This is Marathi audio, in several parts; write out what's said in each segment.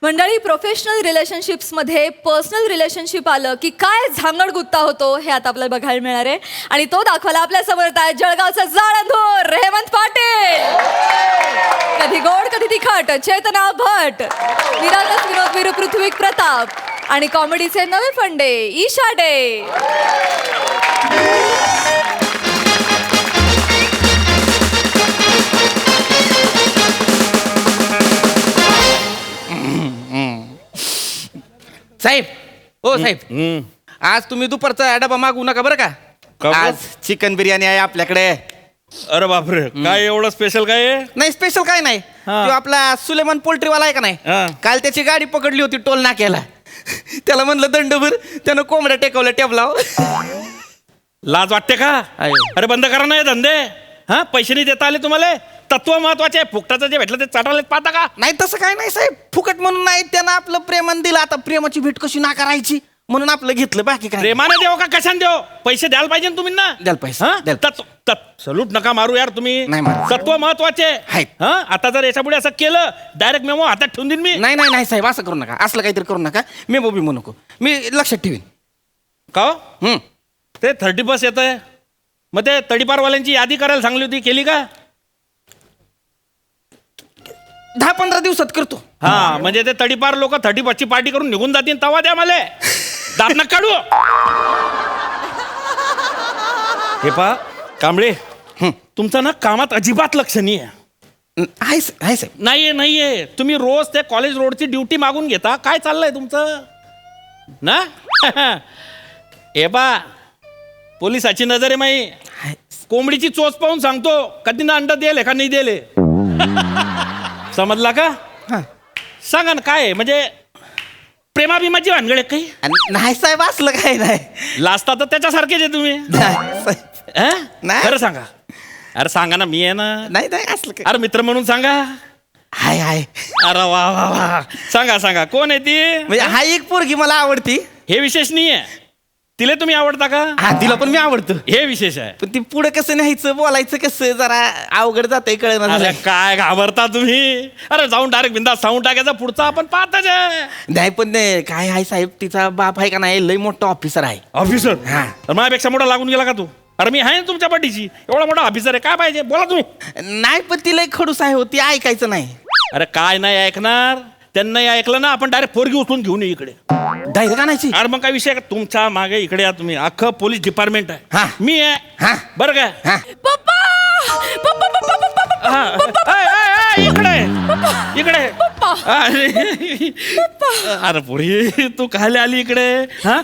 मंडळी, प्रोफेशनल रिलेशनशिप्समध्ये पर्सनल रिलेशनशिप आलं की काय झांगड गुत्ता होतो हे आता आपल्याला बघायला मिळणार आहे. आणि तो दाखवायला आपल्या समोर आहे जळगावचा जाळंधोर हेमंत पाटील. कधी गोड कधी तिखट चेतना भट, निरागस विनोद वीर पृथ्वी प्रताप आणि कॉमेडीचे नवे फंडे ईशा डे. साहेब, ओ साहेब, आज तुम्ही दुपारचा डबा मागू नका बरं का. आज चिकन बिर्याणी आहे आपल्याकडे. अरे बापरे, काय एवढं स्पेशल काय आहे? नाही स्पेशल काय नाही. हा. तो आपला सुलेमान पोल्ट्रीवाला आहे का नाही, हा. काल त्याची गाडी पकडली होती टोल नाक्याला. त्याला म्हणलं दंडभर, त्यानं कोंबड्या टेकवल्या टेबलावर. लाज वाटते का? अयो. अरे बंद करा ना हे धंदे. हा, पैसे नाही देता आले तुम्हाला? तत्व महत्वाचे आहे. फुकटाचं जे भेटलं ते चाटायला पाहता का? नाही तसं काय नाही साहेब, फुकट म्हणून नाही, त्यानं आपलं प्रेमान दिलं. आता प्रेमाची भेट कशी नाकारायची म्हणून आपलं घेतलं, बाकी काय. प्रेमाने देव का कशाने देव? पैसे द्यायला पाहिजे ना तुम्ही ना. द्याल पैसे, हा? द्याल. सलूट नका मारू यार तुम्ही. नाही मारू. तत्व महत्वाचे आहेत. हा, आता जर याच्यापुढे असं केलं डायरेक्ट मेमो हातात ठेवून देईन मी. नाही नाही नाही साहेब, असं करू नका, असलं काहीतरी करू नका. मी बोबी म्हणू नको, मी लक्षात ठेवीन. का हो? ते 30 येत आहे. मग ते तडीपारवाल्यांची यादी करायला सांगली होती, केली का? 10-15 दिवसात करतो. हा, म्हणजे ते तडीपार लोक 30 पार्टी करून निघून जातील. तवा द्या मला दात नका काढू. हे पा कांबळे, तुमचं ना कामात अजिबात लक्ष नाही आहे. आहे साहेब. नाहीये. तुम्ही रोज ते कॉलेज रोडची ड्युटी मागून घेता. काय चाललंय तुमचं ना? हे बा, पोलिसाची नजर आहे माई. कोंबडीची चोच पाहून सांगतो कधी ना अंडा दिले का नाही दिले. समजला का? सांगा ना काय आहे? म्हणजे प्रेमाभिमाची भानगड आहे काही? नाही साहेब, असलं काही नाही. लाजता तर त्याच्यासारखेच आहे तुम्ही. नाही साहेब. हं? नाही. खरं सांगा. अरे सांगा ना, मी आहे ना. नाही नाही असलं काही. अरे मित्र म्हणून सांगा. हाय हाय. अरे वा वा वा, सांगा कोण आहे ती? म्हणजे हा एक पोरगी मला आवडती. हे विशेष नाही आहे. तिला तुम्ही आवडता का? हा, तिला पण मी आवडतो. हे विशेष आहे. पण ती पुढे कसं न्यायचं, बोलायचं कसं, जरा अवघड जातंय, कळलं अरे ना. काय घाबरता तुम्ही? अरे जाऊन डायरेक्ट बिंदास सांगून टाकायचा, पुढचा आपण पाहताच आहे. नाही पण काय आहे साहेब, तिचा बाप आहे का नाही, लय मोठा ऑफिसर आहे. ऑफिसर? हा. तर माझ्यापेक्षा मोठा लागून गेला का तू? अरे मी आहे ना तुमच्या पाठीशी. एवढा मोठा ऑफिसर आहे, काय पाहिजे बोला तुम्ही. नाही पण ती लय खडूस आहे, होती ऐकायचं नाही. अरे काय नाही ऐकणार? त्यांनाही ऐकलं ना, आपण डायरेक्ट पोरगी उचलून घेऊन येऊ इकडे. डायरेक्ट आणायची. अरे मग काय विषय का? तुमच्या मागे इकडे या तुम्ही. अख्खं पोलीस डिपार्टमेंट हा. आहे. मी आहे. हा. बरं काय? हा. पप्पा पप्पा पप्पा पप्पा हा. इकडे पप्पा. अरे पोरी, तू कायले आली इकडे? हा,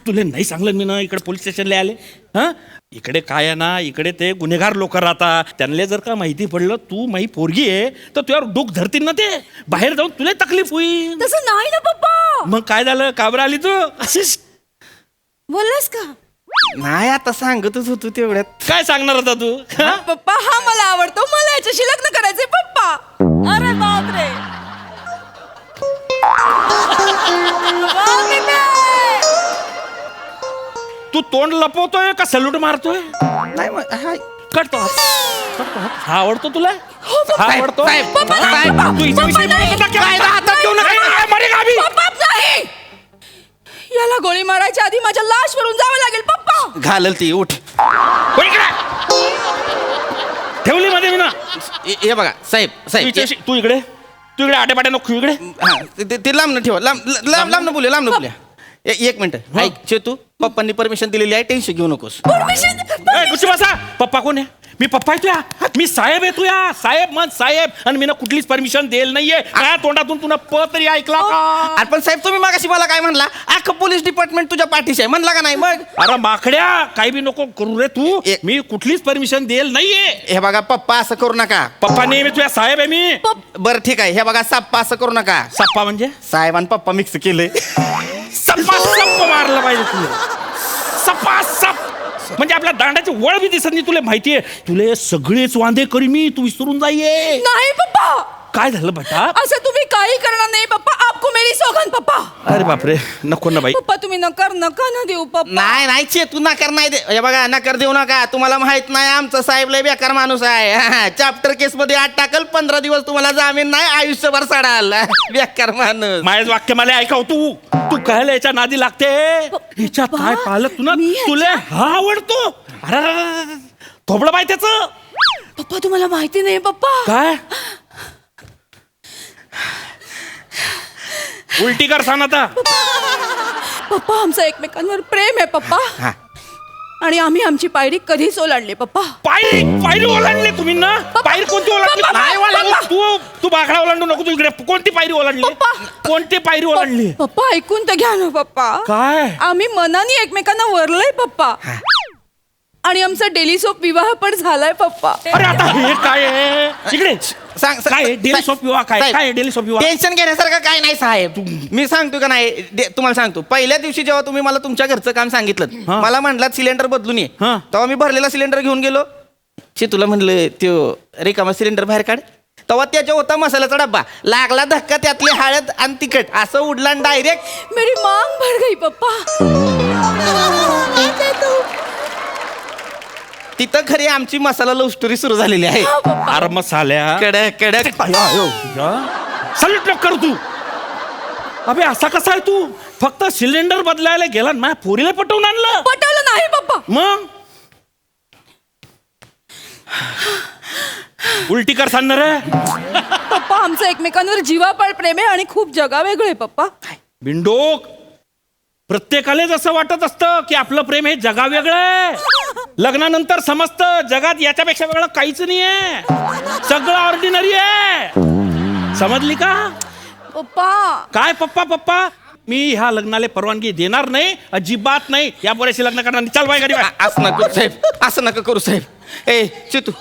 तुला नाही सांगलं मी ना इकडे पोलीस स्टेशनला आले. हा, इकडे काय आहे ना, इकडे ते गुन्हेगार लोक राहतात. त्यांना जर का माहिती पडलं तू माही पोरगी आहे तर तुझ्यावर डोक धरतील ना. ते बाहेर जाऊन तुला तकलीफ होईल. तसं नाही ना पप्पा. मग काय झालं, का बरं आली तू अशीच? बोललास का? नाही आता सांगतच होतो तेवढ्यात. काय सांगणार होता तू? हा? पप्पा हा मला आवडतो, मला याच्याशी लग्न करायचंय पप्पा. अरे बापरे. तू तोंड लपवतोय का सल्यूट मारतोय? नाही मग हाय. कटतो हा आवडतो तुला? हा आवडतो? साहेब, पप्पा, साहेब, पप्पा, तू हिच्याविषयी पप्पा, बोलत नाही. होता की नाही? हातात घेऊ नका. नाही. मरे गावी. पप्पा नाही. याला गोळी मारायच्या आधी माझ्या लाशवरून जावं लागेल पप्पा. घालल ती, उठ. हो इकडे. ठेवली मध्ये मी ना. हे बघा साहेब, साहेब तू इकडे आटेपाटे नको इकडे. हा, ते लांब न ठेवा, लांब न बोलूया, लांब न बोलूया. एक मिनिट ऐक चेतू, पप्पांनी परमिशन दिलेली आहे, टेन्शन घेऊ नकोस. कुठे बसा. पप्पा कोण आहे? मी पप्पा आहे तुया. मी साहेब आहे तुया. साहेब मन साहेब. आणि मी ना कुठलीच परमिशन देल नाहीये. काय तोंडातून तुला प तरी ऐकला का? अरे पण साहेब, तुम्ही मागाशी मला काय म्हणला, अख्खं पोलीस डिपार्टमेंट तुझ्या पाठीशी आहे म्हणला का नाही? मग अरे माकड्या, काही बी नको करू रे तू. मी कुठलीच परमिशन देल नाहीये. हे बघा पप्पा, असं करू नका. पप्पा नाही, मी तुझ्या साहेब आहे मी. बरं ठीक आहे, हे बघा सप्पा, असं करू नका. सप्पा म्हणजे? साहेब आणि पप्पा मिक्स केलंय. सप्पा सप्प मारलं पाहिजे तुला. सप्पा सप म्हणजे आपल्या दांडाची वळ बी दिसत नाही. तुला माहितीये, तुले सगळेच वांदे करी मी, तू विसरून जाईये. नाही पप्पा. काय झालं बेटा? असं तुम्ही काही करणार नाही पप्पा. आपको मेरी सौगंध पप्पा. अरे बापरे नको ना बाई. पप्पा तुम्ही नकार नका ना देऊ पप्पा. नाही नाही चेतू नकार नाही दे. हे बघा नकार देऊ नका. तुम्हाला माहित नाही आमचा साहेब लय बेकार माणूस आहे. चॅप्टर केस मध्ये आत टाकल 15 दिवस तुम्हाला जामीन नाही आयुष्यभर सडाल. बेकार माणूस. माझं वाक्य मला ऐकाव तू तू कहले याच्या नादी लागते. हिच्यात काय पाहिलं तुला तुला हा आवडतो. अरे थोबडं बाय त्याच. पप्पा तुम्हाला माहिती नाही पप्पा. काय उलटी कर सांग आता. पप्पा आमचं एकमेकांवर प्रेम आहे पप्पा. हा. आणि आम्ही आमची पायरी कधीच ओलांडली पप्पा. पायरी ओलांडली तुम्ही ना. पायरी कोणती ओलांडली. पप्पा, नाही ओलांडली. तू बाकडा ओलांडू नको. तू इकडे कोणती पायरी ओलांडली. पप्पा. कोणती पायरी ओलांडली. पप्पा ऐकून तर घ्या ना पप्पा. काय आम्ही मनाने एकमेकांना वरलंय पप्पा. आणि आमचा डेली सोप विवाह पण झालाय पप्पा. अरे आता हे काय आहे इकडे सांग काय डेली सोप विवाह काय काय डेली सोप विवाह. टेन्शन घेण्यासारखं काय नाही साहेब. मी सांगतो का नाही तुम्हाला सांगतो. पहिल्या दिवशी जेव्हा तुम्ही मला तुमच्या घरचं काम सांगितलं हा. मला म्हटलात सिलेंडर बदलून ये. हा. तेव्हा मी भरलेला सिलेंडर घेऊन गेलो. तुला म्हणलं त्यो रिकामा सिलेंडर बाहेर काढ. तेव्हा त्याच्या होता मसाल्याचा डब्बा. लागला धक्का त्यातली हळद आणि तिखट असं उडला डायरेक्ट. मेरी मांग भर गई पप्पा. तिथं खरी आमची मसाला लव्ह स्टोरी सुरू झालेली आहे. अरे मसाल्या कडक कडक. सल्यूट कर तू. अबे असा कसा आहे तू. फक्त सिलेंडर बदलायला गेला ना माझ्या पोरीला पटवून आणलं. पटवलं नाही पप्पा. मग उलटी कर सांगणार रे. पप्पा आमचं एकमेकांवर जीवापाड प्रेम आहे आणि खूप जगावेगळं आहे पप्पा. बिंडोक प्रत्येकालाच असं वाटत असतं की आपलं प्रेम हे जगा वेगळं आहे. लग्नानंतर समजतं जगात याच्यापेक्षा वेगळं काहीच नाहीये. सगळं ऑर्डिनरी आहे. समजली का. पप्पा काय पप्पा पप्पा मी ह्या लग्नाला परवानगी देणार नाही. अजिबात नाही. या पोराशी लग्न करणार नाही. चल बाय गाडी बाय. असं नका करू साहेब. असं नका करू साहेब. ए चितू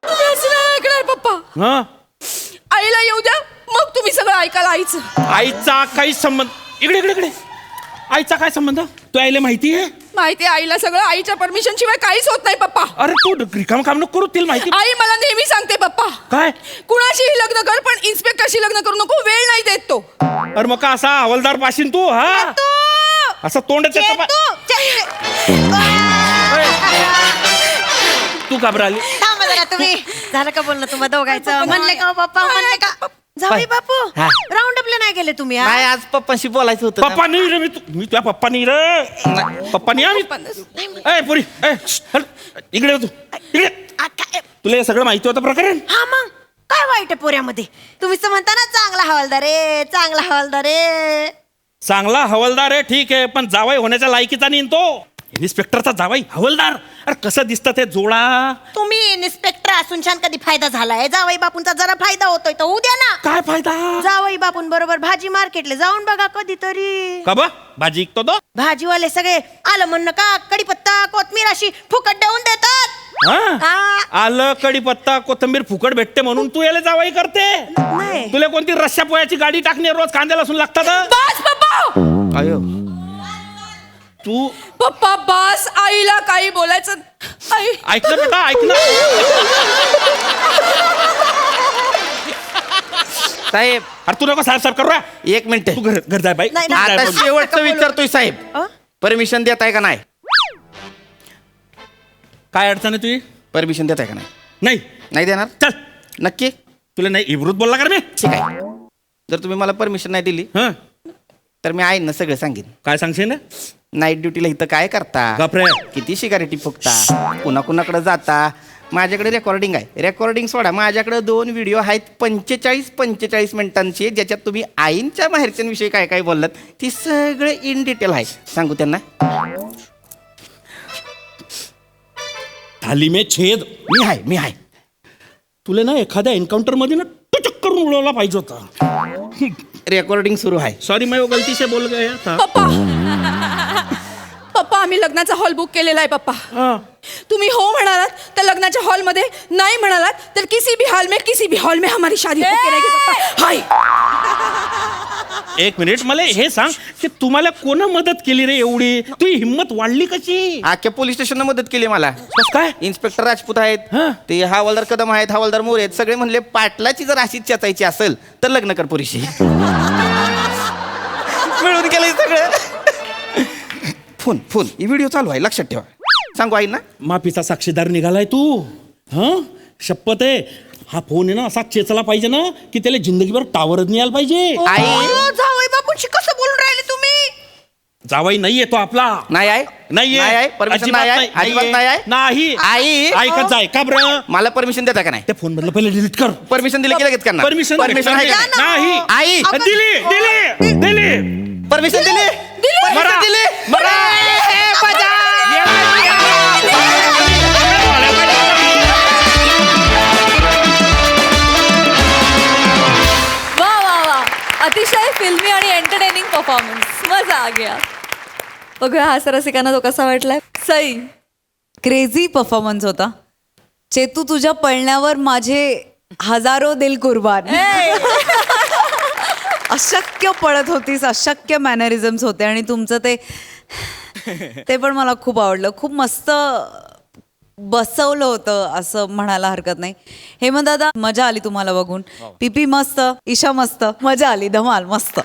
तुम्ही असं नाही ऐकणार पप्पा. हा आईला येऊ द्या मग तुम्ही सगळं ऐकायला आईच. आईचा काही संबंध. इकडे इकडे इकडे. आईचा काय संबंध. तू आईला माहिती आहे. माहिती आहे आईला सगळं. आईच्या परमिशन शिवाय काहीच होत नाही पप्पा. अरे तू रिकाम काम नको करू. तिला माहिती आई मला नेहमी सांगते पप्पा काय. कुणाशीही लग्न कर पण इन्स्पेक्टरशी लग्न करू नको. वेळ नाही देत तो. अरे मग का असा हवालदार पाशीन तू. हा असं तोंड तू घाबराली. थांबा जरा तुम्ही. झालं का बोलणं तुम्हा दोघायचं. म्हणले का हो पप्पा. म्हणले का जाऊ बापू. हा. राऊंड अपले नाही गेले तुम्ही. हा? नाही आज पप्पाशी बोलायचं होतं. पप्पा नाही रे. मी तुझ्या पप्पा नाही रे. पप्पा नाही आम्ही. ए पुरी ए हल. इकडे तू इकडे. काय तुला हे सगळं माहिती होतं प्रकरण. हा मग काय वाईट आहे पोऱ्यामध्ये. तुम्हीच तर म्हणता ना चांगला हवालदार आहे चांगला हवालदार आहे. चांगला हवालदार आहे ठीक आहे पण जावाई होण्याच्या लायकीचा नाही तो. इन्स्पेक्टरचा जावाई हवालदार. अरे कसं दिसतं ते जोडा. तुम्ही इन्स्पेक्टर असून छान कधी फायदा झालाय. जावई बापूंचा जरा फायदा होतोय तो उद्या ना. काय फायदा. जावई बापून बरोबर भाजी मार्केटला जाऊन बघा कधीतरी. का बा भाजी इकतो तो. भाजीवाले सगळे आलं म्हणणं का कडीपत्ता कोथमीर अशी फुकट देऊन देतात. हा? आलं कढीपत्ता कोथंबीर फुकट भेटते म्हणून तू याला जावाई करते. नाही. तुला कोणती रश्या पोयाची गाडी टाकणे रोज कांद्या लसून लागतात. बास पप्पा. अयो तू पप्पा बास. आईला काही बोलायचं. आई ऐक ना बेटा ऐक ना. साहेब अरे तू नको साहेब साहेब करू रे. एक मिनिट. तू घर जाय बाई. नाही, तू नाही. जाय आता बाई. शेवटचं विचारतोय साहेब. अ? परमिशन देत आहे का नाही. काय अडचण आहे तुझी. परमिशन देत आहे का नाही. नाही नाही देणार. चल. नक्की. तुला नाही इब्रूत बोलला का रे मी. ठीक आहे. जर तुम्ही मला परमिशन नाही दिली हं तर मी आईनं सगळं सांगेन. काय सांगशील ना. नाईट ड्युटीला इथं काय करता. गपरे. किती सिगारेटी फुकता. कुणाकुणाकडे जाता. माझ्याकडे रेकॉर्डिंग आहे. रेकॉर्डिंग सोडा. माझ्याकडे 2 व्हिडिओ आहेत 45 मिनिटांचे ज्याच्यात तुम्ही आईंच्या माहेरच्यांविषयी काय काय बोललात ती सगळे इन डिटेल आहे. सांगू त्यांना. थाली में छेद. मी आहे. तुला ना एखाद्या एन्काउंटर मध्ये ना टचक करून उडवला पाहिजे होता. रेकॉर्डिंग सुरू आहे. सॉरी मैं वो गलती से बोल गया था. पप्पा पप्पा आम्ही लग्नाचा हॉल बुक केलेला आहे पप्पा. हाँ. तुम्ही हो म्हणालात तर लग्नाच्या हॉलमध्ये. नाही म्हणालात तर किसी भी हॉल में हमारी शादी होके रहेगी पप्पा. हाय एक मिनिट मला हे सांग की तुम्हाला कोण मदत केली रे एवढी तुझी हिंमत वाढली कशी अख्ख्या पोलीस स्टेशननं मदत केली मला कसं काय इन्स्पेक्टर राजपूत आहेत हा. ते हवालदार कदम आहेत हवालदार मोरे आहेत सगळे म्हणले पाटलाची जर अशीच चचायची असेल तर लग्न कर पुरीशी मिळून गेलंय सगळं फोन फोन ही व्हिडिओ चालू आहे लक्षात ठेवा सांगू आई ना माफीचा साक्षीदार निघालाय तू हा शपथ आहे हा फोन आहे ना असा चेचला पाहिजे ना की त्याला जिंदगीभर टावरच नाही यायला पाहिजे आई जावई बापूंशी कसं बोलून राहिले तुम्ही? जावाई नाही येतो आपला नाही आहे नाहीये नाही आहे परमिशन अजिबात नाही आहे अजिबात नाही आहे नाही आई ऐकत जाय का बरं मला परमिशन देता का नाही त्या फोन मधलं पहिले डिलीट कर परमिशन दिली की लगेच करणार परमिशन परमिशन आहे का नाही आई दिली दिली दिली परमिशन दिली मरा. परमिशन दिली मरा. ए, बजा. वा वा वा अतिशय फिल्मी आणि एंटरटेनिंग परफॉर्मन्स मजा आ गया बघूया हा रसिकांना तो कसा वाटलाय सई क्रेझी परफॉर्मन्स होता चेतू तुझ्या पळण्यावर माझे हजारो दिल कुर्बान अशक्य पळत होतीस अशक्य मॅनरिझम्स होते आणि तुमचं ते पण मला खूप आवडलं खूप मस्त बसवलं होतं असं म्हणायला हरकत नाही हेमंत दादा मजा आली तुम्हाला बघून पीपी मस्त ईशा मस्त मजा आली धमाल मस्त